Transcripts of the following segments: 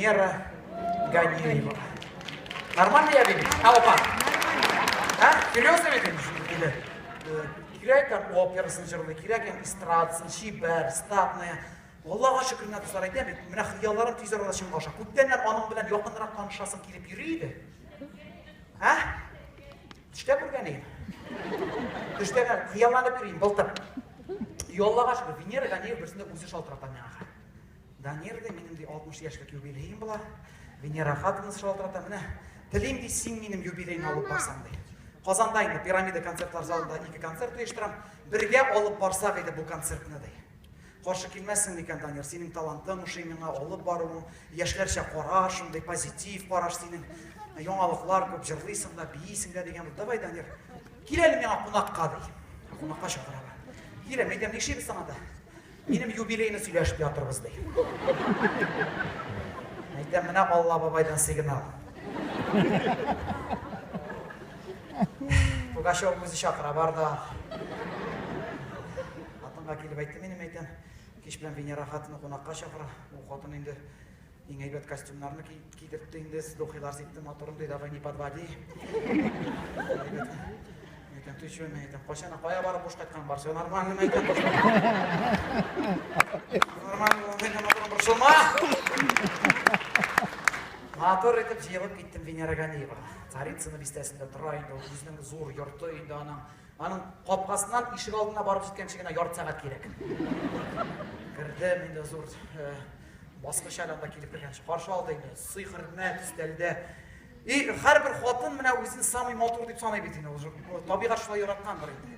Венера Ганиева. Нормально я видел? Опа. А? Серьезно видишь? Керек операсын жырлы, керек эстрадсын, шибер, статная. Аллаға шүкір нәрсәләр әйтәм бит. Менә хыялларым тиз арада чынга аша. Күптәннән аның белән якынрак танышасым килеп йөри иде. Һә? Төштә күргән идем. Төштә хыялланып йөрим, былтыр. Аллаға шүкір, Венера Ганиева берсендә үзе шалтырата миңа. Даниэлдә минем ди 60 яшькә юбилеем була. Венера хатыны шалтырата менә. Телим ди син минем юбилейны алып барсаң ди. Казанда инде пирамида концертлар залында 2 концерт оештырам. Бергә алып барсак иде бу концертны ди. Каршы килмәссең икән, Данир, синең талантың ушый миңа алып баруың, яшьләрчә караш, шундый позитив караш синең, яңалыклар күп җырлыйсың да, биисең дә дигән. Давай, Данир, кил әле миңа кунакка ди. Кунакка чакырам. Кил, әйтәм, нишләйбез аңа да? Минем юбилейны сөйләшеп ятырбыз ди. Әйтәм, менә Алла бабайдан сигнал. Пугачев үзе чакыра бар да. Атынга килеп әйтте, минем әйтәм, кич белән Венера хатыны кунакка чакыра. Ул хатын инде иң әйбәт костюмнарны кидертте инде, дохилар ситте, моторым ди, давай не подводи. Әйтәм, ты чё, әйтәм, качан кая барып буш кайткан бар, все нормально әйтәм. Нормально, менә моторым борчылма. Мотор итеп җыелып киттем Венера Ганиева. Царицыны бистәсендә тора инде, үзенең зур йорты инде аның капкасыннан ишек алдына барып җиткәнче генә ярты сәгать кирәк. Кердем инде зур баскыч аланда килеп кергәнче каршы алды инде, сый-хөрмәт өстәлдә. И һәрбер хатын менә үзен самый мотор дип саный бит инде, ул табигать шулай яраткандыр инде.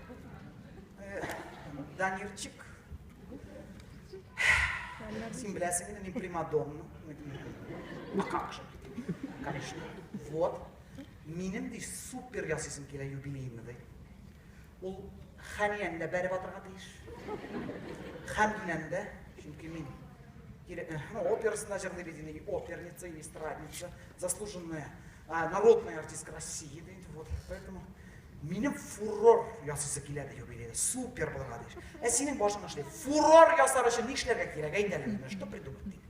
Данирчик. Син беләсең инде, мин примадонна. Ну как же? Конечно. Вот. Минем ди супер ясыйсым килә юбилейимне ди. Ул хәниянда бәреп атырга тиеш. Хәмдинәндә, чөнки мин операсында җырлый бит инде, оперница или эстрадница, заслуженная народная артистка России ди. Вот. Поэтому минем фурор ясыйсы килә ди юбилейда. Супер булырга тиеш. Ә синең башыңа эшләй. Фурор ясар өчен нишләргә кирәк? Әйт әле, что придумать ди.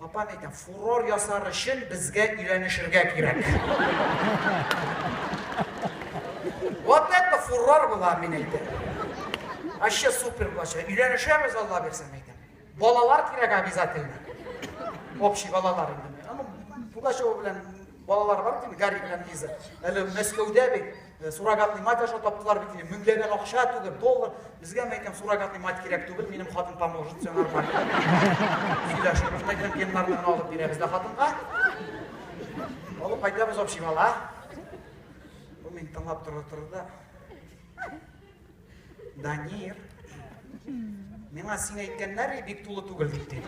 Апам әйтәм, фурор ясар өчен безгә өйләнешергә кирәк. Вот это фурор була, мин әйтәм. Ашы супер булачак. Өйләнешәбез, Алла берсен әйтәм. Балалар кирәк обязательно. Общий балалар инде. Аны Пугачева белән балалар бар ди, Гарри белән Лиза. Әле Мәскәүдә бит суррогатный мать аша таптылар бит инде. Меңләгән акча түгел, доллар. Безгә әйтәм, суррогатный мать кирәк түгел, минем хатын поможет, все нормально. Сөйләшеп, әйтәм, геннарны алып бирәбез дә хатынга. Алып кайтабыз общий бала. Бу мин тыңлап торды. Данир, миңа син әйткәннәр бик тулы түгел дип.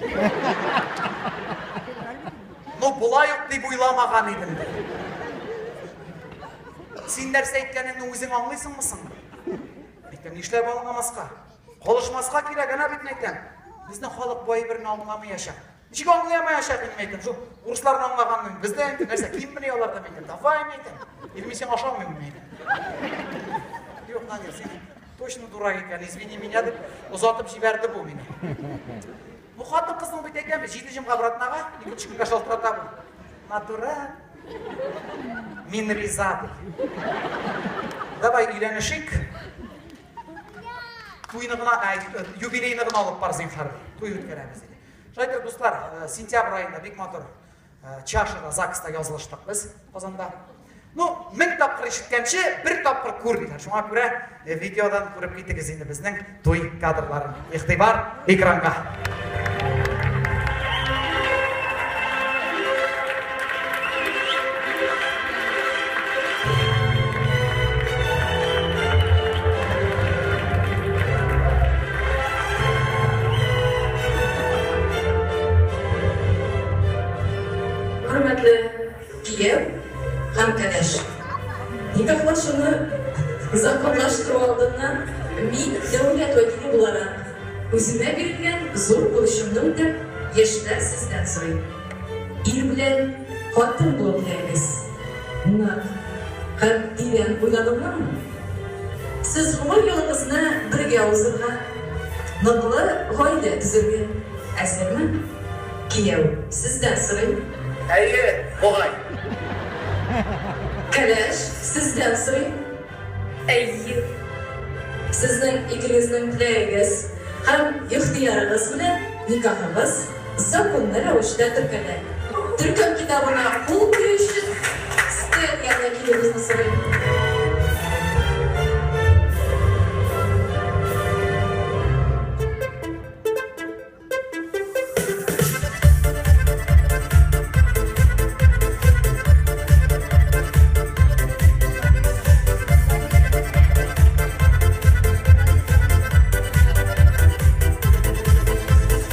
Ну, булай ук дип уйламаган идем. Син нәрсә әйткәнеңне үзең аңлыйсыңмы соң? Әйтәм, нишләп аңламаска? Калышмаска кирәк, ана бит әйтәм. Безнең халык бай берне аңламаячак. Ничек аңламаячак дип әйтәм. Шу урысларны аңлаганны бездә инде нәрсә киммени аларда әйтәм. Давай әйтәм. Илми син ашамыйм әйтәм. Юк, Данир, син точно дурак икән. Извини меня дип озатып җибәрде бу мине. Бу хатын кызның бит әйткән, 7 җомга братнага, 2 көнгә шалтырата бу. Натураль. Мин риза. Давай өйләнешик. Туйны гына, юбилейны гына алып бар зинһар. Туй үткәрәбез диде. Шайтыр дуслар, сентябрь айында бик матур чашада, ЗАГСта язылыштык без Казанда. Ну, 1000 тапкыр ишеткәнче, 1 тапкыр күр диләр. Шуңа күрә видеодан күреп китегез инде безнең туй кадрларын. Игътибар экранга. Arkadaş, nikahlaşını законлаштыру алдынан мин дәүләт вәкиле буларак үземә бирелгән зур бурычымны үтәп яшьләр сездән сорыйм. Ир белән хатын булып теләгез. Нык һәм тирән уйланыңмы? Сез гомер юлыгызны бергә узырга, ныклы гаилә төзергә әзерме? Kiyev, sizden sorayım. Әйе, boğay. Kalash, sizden sorayım. Әйе. Sizin ikinizin tilagingiz ham ixtiyoringiz bilan nikohimiz zakonli ravishda turkadi. Turkum kitobini qo'l qo'yish uchun istalgan kelimizni so'rayman.